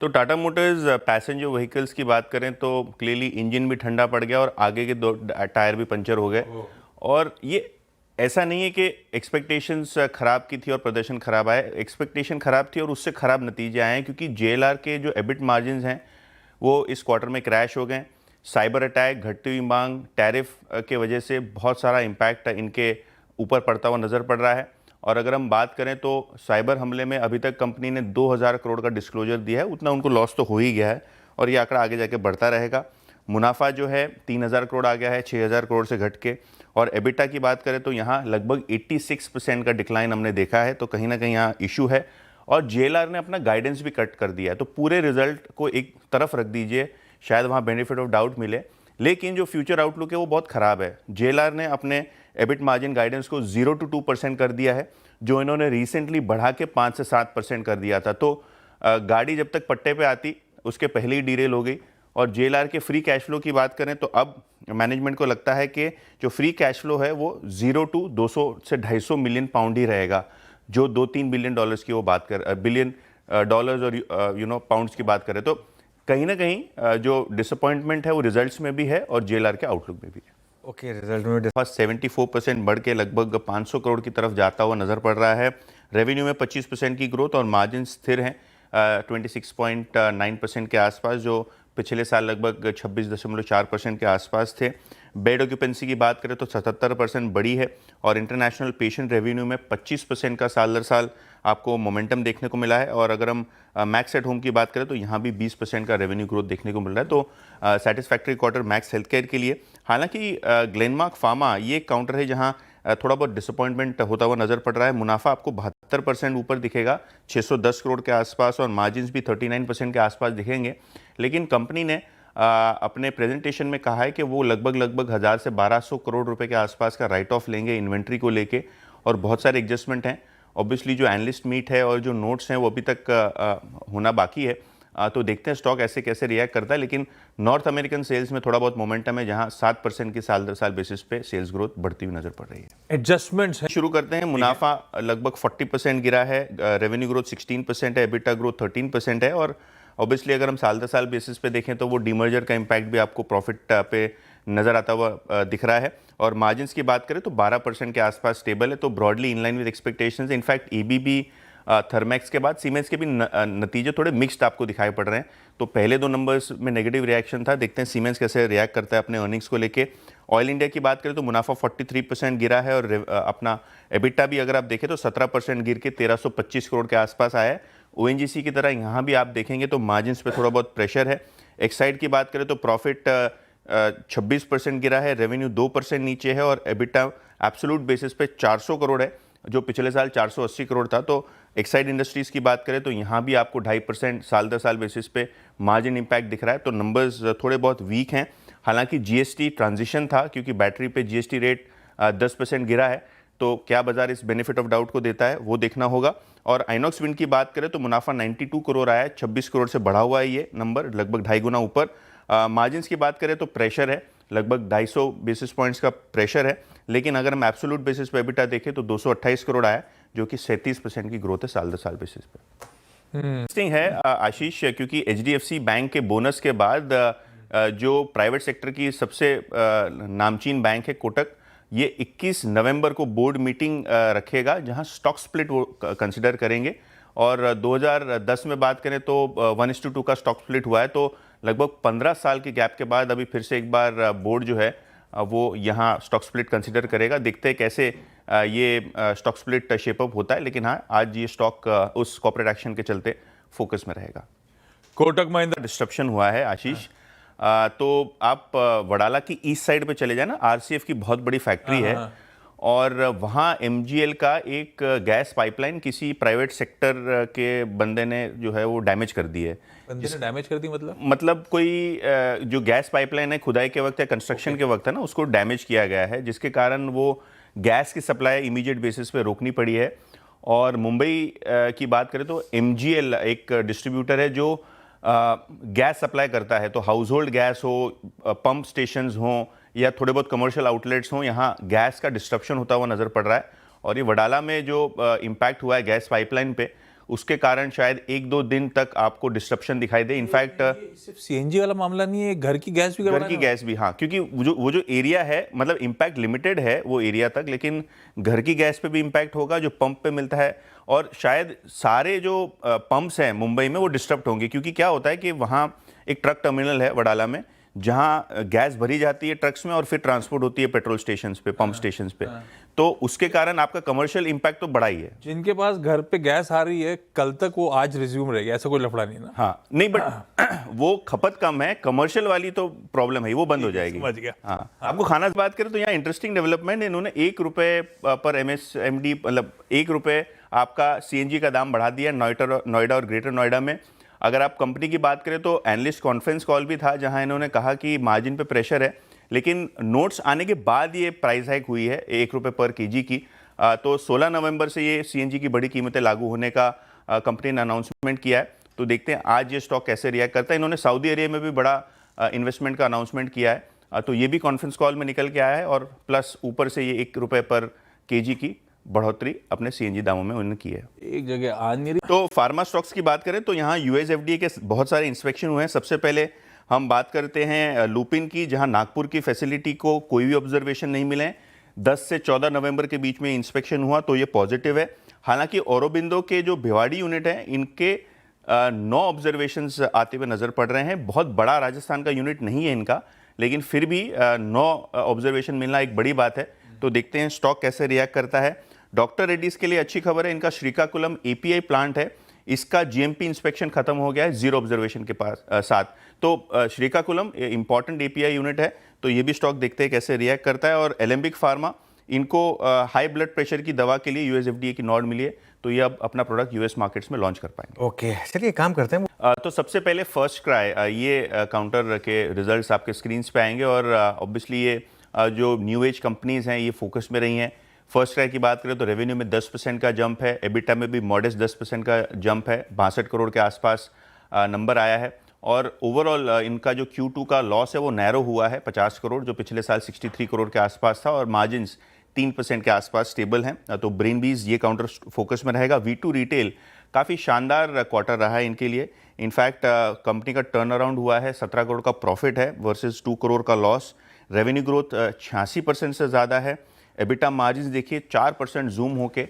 तो Tata Motors passenger vehicles की बात करें तो क्लियरली इंजन भी ठंडा पड़ गया और आगे के दो टायर भी पंचर हो गए। और ये ऐसा नहीं है कि एक्सपेक्टेशंस खराब की थी और प्रदर्शन खराब आया, एक्सपेक्टेशन खराब थी और उससे खराब नतीजे आए हैं, क्योंकि जेएलआर के जो एबिट मार्जिन हैं वो इस क्वार्टर में क्रैश हो गए। साइबर अटैक, घटती हुई मांग, टैरिफ के वजह से बहुत सारा इम्पैक्ट इनके ऊपर पड़ता हुआ नज़र पड़ रहा है। और अगर हम बात करें तो साइबर हमले में अभी तक कंपनी ने 2000 करोड़ का डिस्क्लोजर दिया है, उतना उनको लॉस तो हो ही गया है और ये आंकड़ा आगे जाके बढ़ता रहेगा। मुनाफा जो है 3000 करोड़ आ गया है 6000 करोड़ से घट के। और एबिटा की बात करें तो यहाँ लगभग 86% का डिक्लाइन हमने देखा है, तो कहीं ना कहीं यहाँ इशू है। और जेएलआर ने अपना गाइडेंस भी कट कर दिया है, तो पूरे रिजल्ट को एक तरफ रख दीजिए, शायद वहाँ बेनिफिट ऑफ डाउट मिले, लेकिन जो फ्यूचर आउटलुक है वो बहुत ख़राब है। जेएलआर ने अपने एबिट मार्जिन गाइडेंस को 0 to 2% कर दिया है, जो इन्होंने रिसेंटली बढ़ा के 5 से 7% कर दिया था। तो गाड़ी जब तक पट्टे पे आती उसके पहले ही डीरेल हो गई। और जेएलआर के फ्री कैश फ्लो की बात करें तो अब मैनेजमेंट को लगता है कि जो फ्री कैश फ्लो है वो 0 to 200 से 250 मिलियन पाउंड ही रहेगा, जो 2-3 बिलियन डॉलर्स की वो बात कर बिलियन डॉलर्स और पाउंड्स की बात करें तो कहीं ना कहीं जो डिसअपॉइंटमेंट है वो रिजल्ट्स में भी है और जेएलआर के आउटलुक में भी है। ओके, रिजल्ट में 74% बढ़ के लगभग 500 करोड़ की तरफ जाता हुआ नजर पड़ रहा है। रेवेन्यू में 25% की ग्रोथ और मार्जिन स्थिर हैं 26.9% के आसपास, जो पिछले साल लगभग 26.4% के आसपास थे। बेड ऑक्यूपेंसी की बात करें तो 77% बढ़ी है और इंटरनेशनल पेशेंट रेवेन्यू में 25% का साल दर साल आपको मोमेंटम देखने को मिला है। और अगर हम मैक्स एट होम की बात करें तो यहाँ भी 20% का रेवेन्यू ग्रोथ देखने को मिल रहा है। तो satisfactory quarter max health care के लिए। हालांकि ग्लेनमार्क फार्मा ये एक काउंटर है जहाँ थोड़ा बहुत डिसअपॉइंटमेंट होता हुआ नजर पड़ रहा है। मुनाफा आपको 72% ऊपर दिखेगा 610 करोड़ के आसपास, और मार्जिन्स भी 39% के आसपास दिखेंगे। लेकिन कंपनी ने अपने प्रेजेंटेशन में कहा है कि वो लगभग 1000 से 1200 करोड़ रुपए के आसपास का राइट ऑफ लेंगे इन्वेंट्री को लेके, और बहुत सारे एडजस्टमेंट हैं। ऑब्वियसली जो एनालिस्ट मीट है और जो नोट्स हैं वो अभी तक होना बाकी है, तो देखते हैं स्टॉक ऐसे कैसे रिएक्ट करता है। लेकिन नॉर्थ अमेरिकन सेल्स में थोड़ा बहुत मोमेंटम है, जहां 7% की साल दर साल बेसिस पे सेल्स ग्रोथ बढ़ती हुई नजर पड़ रही है। एडजस्टमेंट्स हैं। शुरू करते हैं। मुनाफा लगभग 40% गिरा है, रेवेन्यू ग्रोथ 16% है, एबिटा ग्रोथ 13% है। और ऑब्वियसली अगर हम साल दर साल बेसिस पे देखें तो वो डीमर्जर का इम्पैक्ट भी आपको प्रॉफिट पे नजर आता हुआ दिख रहा है। और मार्जिन्स की बात करें तो 12% के आसपास स्टेबल है, तो broadly in line with expectations. In fact ABB, Thermax के बाद सीमेंस के भी नतीजे थोड़े मिक्स्ड आपको दिखाई पड़ रहे हैं। तो पहले 2 नंबर्स में नेगेटिव रिएक्शन था, देखते हैं सीमेंस कैसे रिएक्ट करता है अपने अर्निंग्स को लेके। ऑयल इंडिया की बात करें तो मुनाफा 43% गिरा है, और अपना एबिटा भी अगर आप देखें तो 17% गिर के 1325 करोड़ के आसपास आया है। ओएनजीसी की तरह यहाँ भी आप देखेंगे तो मार्जिन्स पे थोड़ा बहुत प्रेशर है। एक्साइड की बात करें तो प्रॉफिट 26% गिरा है, रेवेन्यू 2% नीचे है, और एबिटा एब्सोल्यूट बेसिस पे 400 करोड़ है, जो पिछले साल 480 करोड़ था। तो एक्साइड इंडस्ट्रीज़ की बात करें तो यहाँ भी आपको 2.5% साल दर साल बेसिस पे मार्जिन इंपैक्ट दिख रहा है। तो नंबर्स थोड़े बहुत वीक हैं। हालांकि जीएसटी ट्रांजिशन था, क्योंकि बैटरी पे जीएसटी रेट 10% गिरा है, तो क्या बाजार इस बेनिफिट ऑफ डाउट को देता है वो देखना होगा। और आइनॉक्स विंड की बात करें तो मुनाफा 92 करोड़ आया है, 26 करोड़ से बढ़ा हुआ है ये नंबर, लगभग 2.5 गुना ऊपर। मार्जिन्स की बात करें तो प्रेशर है, लगभग 250 बेसिस पॉइंट्स का प्रेशर है। लेकिन अगर हम एब्सोल्यूट बेसिस पे एबिटा देखें तो 228 करोड़ आया, जो कि 37% की ग्रोथ है साल दर साल बेसिस पे। इंटरेस्टिंग है आशीष, क्योंकि एचडीएफसी बैंक के बोनस के बाद जो प्राइवेट सेक्टर की सबसे नामचीन बैंक है कोटक, ये 21 नवंबर को बोर्ड मीटिंग रखेगा, जहां स्टॉक स्प्लिट वो कंसिडर करेंगे। और 2010 में बात करें तो 1:2 का स्टॉक स्प्लिट हुआ है, तो लगभग 15 साल के गैप के बाद अभी फिर से एक बार बोर्ड जो है वो यहाँ स्टॉक स्प्लिट कंसिडर करेगा। देखते हैं कैसे ये स्टॉक स्प्लिट शेपअप होता है। लेकिन हाँ, आज ये स्टॉक उस कॉर्पोरेट एक्शन के चलते फोकस में रहेगा। कोटक महिंद्रा डिस्ट्रप्शन हुआ है आशीष। तो आप वडाला की ईस्ट साइड पे चले जाए ना, आरसीएफ की बहुत बड़ी फैक्ट्री है, और वहाँ एमजीएल का एक गैस पाइपलाइन किसी प्राइवेट सेक्टर के बंदे ने जो है वो डैमेज कर दी है। बंदे ने डैमेज कर दी मतलब कोई जो गैस पाइपलाइन है खुदाई के वक्त या कंस्ट्रक्शन के वक्त है ना, उसको डैमेज किया गया है, जिसके कारण वो गैस की सप्लाई इमीडिएट बेसिस पे रोकनी पड़ी है। और मुंबई की बात करें तो एमजीएल एक डिस्ट्रीब्यूटर है जो गैस सप्लाई करता है, तो हाउस होल्ड गैस हो, पंप स्टेशंस हों या थोड़े बहुत कमर्शियल आउटलेट्स हों, यहाँ गैस का डिस्ट्रप्शन होता हुआ नज़र पड़ रहा है। और ये वडाला में जो इम्पैक्ट हुआ है गैस पाइपलाइन पे, उसके कारण शायद 1-2 दिन तक आपको डिस्ट्रप्शन दिखाई दे। इनफैक्ट सिर्फ सीएनजी वाला मामला नहीं है, घर की गैस भी घर गड़बड़ा की है। गैस भी, हाँ, क्योंकि वो जो एरिया है, मतलब इम्पैक्ट लिमिटेड है वो एरिया तक, लेकिन घर की गैस पे भी इम्पैक्ट होगा जो पंप पे मिलता है। और शायद सारे जो पंप्स हैं मुंबई में वो डिस्टर्ब होंगे, क्योंकि क्या होता है कि वहाँ एक ट्रक टर्मिनल है वडाला में, जहाँ गैस भरी जाती है ट्रक्स में और फिर ट्रांसपोर्ट होती है पेट्रोल स्टेशन पे, पंप स्टेशन पे। तो उसके कारण आपका कमर्शियल इम्पैक्ट तो बड़ा ही है। जिनके पास घर पे गैस आ रही है, कल तक वो आज रिज्यूम रहेगी, ऐसा कोई लफड़ा नहीं ना। हाँ, नहीं, बट वो खपत कम है, कमर्शियल वाली तो प्रॉब्लम है, वो बंद हो जाएगी। समझ गया। हाँ, आपको खाना से बात करें तो यहाँ इंटरेस्टिंग डेवलपमेंट, इन्होंने 1 रुपए पर MSMD, मतलब 1 रुपए आपका सीएनजी का दाम बढ़ा दिया नोएडा और ग्रेटर नोएडा में। अगर आप कंपनी की बात करें तो एनालिस्ट कॉन्फ्रेंस कॉल भी था, जहां इन्होंने कहा कि मार्जिन पे प्रेशर है, लेकिन नोट्स आने के बाद ये प्राइस हाइक हुई है 1 रुपए पर केजी की। तो 16 नवंबर से ये सीएनजी की बड़ी कीमतें लागू होने का कंपनी ने अनाउंसमेंट किया है। तो देखते हैं आज ये स्टॉक कैसे रिएक्ट करता है। इन्होंने सऊदी अरेबिया में भी बड़ा इन्वेस्टमेंट का अनाउंसमेंट किया है, तो ये भी कॉन्फ्रेंस कॉल में निकल के आया है, और प्लस ऊपर से ये 1 रुपए पर केजी की बढ़ोतरी अपने सीएनजी दामों में उन्होंने की है। एक जगह आ नहीं रही। तो फार्मा स्टॉक्स की बात करें तो यहाँ यूएस एफडीए के बहुत सारे इंस्पेक्शन हुए हैं। सबसे पहले हम बात करते हैं लुपिन की, जहाँ नागपुर की फैसिलिटी को कोई भी ऑब्जर्वेशन नहीं मिले। 10 से 14 नवंबर के बीच में इंस्पेक्शन हुआ, तो ये पॉजिटिव है। हालांकि औरोबिंदो के जो भिवाड़ी यूनिट है, इनके 9 ऑब्जर्वेशंस आते हुए नजर पड़ रहे हैं। बहुत बड़ा राजस्थान का यूनिट नहीं है इनका, लेकिन फिर भी 9 ऑब्जर्वेशन मिलना एक बड़ी बात है। तो देखते हैं स्टॉक कैसे रिएक्ट करता है। डॉक्टर रेड्डीज के लिए अच्छी खबर है, इनका श्रीकाकुलम एपीआई प्लांट है, इसका जीएमपी इंस्पेक्शन खत्म हो गया है 0 ऑब्जर्वेशन के साथ। तो श्रीकाकुलम इंपॉर्टेंट एपीआई यूनिट है, तो ये भी स्टॉक देखते हैं कैसे रिएक्ट करता है। और एलेम्बिक फार्मा, इनको हाई ब्लड प्रेशर की दवा के लिए यूएस एफडीए की नॉड मिली है, तो ये अब अपना प्रोडक्ट यूएस मार्केट्स में लॉन्च कर पाएंगे। ओके, चलिए काम करते हैं। तो सबसे पहले फर्स्ट क्राई, ये काउंटर के रिजल्ट्स आपके स्क्रीन पे आएंगे, और ऑब्वियसली ये जो न्यू एज कंपनीज हैं ये फोकस में रही हैं। फर्स्ट क्राई की बात करें तो रेवेन्यू में 10% का जंप है, एबिटा में भी मॉडेस्ट 10% का जंप है, 62 करोड़ के आसपास नंबर आया है। और ओवरऑल इनका जो Q2 का लॉस है वो नैरो हुआ है 50 करोड़, जो पिछले साल 63 करोड़ के आसपास था, और मार्जिन्स 3% के आसपास स्टेबल हैं। तो ब्रेनबीज ये काउंटर फोकस में रहेगा। V2 रिटेल काफ़ी शानदार क्वार्टर रहा है इनके लिए। इनफैक्ट कंपनी का टर्न अराउंड हुआ है, 17 करोड़ का प्रॉफिट है वर्सेस 2 करोड़ का लॉस। रेवेन्यू ग्रोथ 86% से ज़्यादा है। एबिटा मार्जिन देखिए 4% जूम होके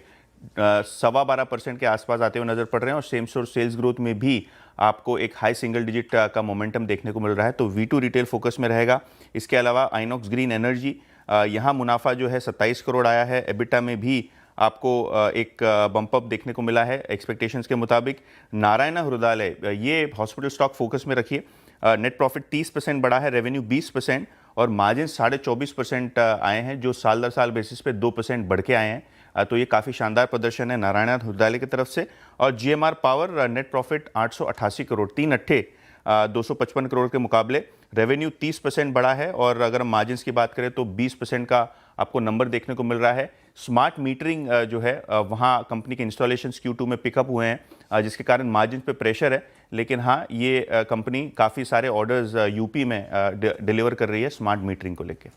12.25% के आसपास आते हुए नजर पड़ रहे हैं, और सेम स्टोर सेल्स ग्रोथ में भी आपको एक हाई सिंगल डिजिट का मोमेंटम देखने को मिल रहा है। तो V2 रिटेल फोकस में रहेगा। इसके अलावा आइनॉक्स ग्रीन एनर्जी, यहाँ मुनाफा जो है 27 करोड़ आया है। एबिटा में भी आपको एक बम्प अप देखने को मिला है एक्सपेक्टेशंस के मुताबिक। नारायणा हृदयालय, ये हॉस्पिटल स्टॉक फोकस में रखिए। नेट प्रॉफिट 30% बढ़ा है, रेवेन्यू 20%, और मार्जिन 24.5% आए हैं, जो साल दर साल बेसिस पे 2% बढ़ के आए हैं। तो ये काफ़ी शानदार प्रदर्शन है नारायणा हृदयालय की तरफ से। और GMR power net profit 888 crore, 3 अट्ठे 255 crore के मुकाबले। रेवेन्यू 30% बढ़ा है, और अगर हम मार्जिन्स की बात करें तो 20% का आपको नंबर देखने को मिल रहा है। स्मार्ट मीटरिंग जो है वहाँ कंपनी के इंस्टॉलेशंस Q2 में पिकअप हुए हैं, जिसके कारण मार्जिन पे प्रेशर है। लेकिन हाँ, ये कंपनी काफ़ी सारे ऑर्डर्स यूपी में डिलीवर कर रही है स्मार्ट मीटरिंग को लेकर।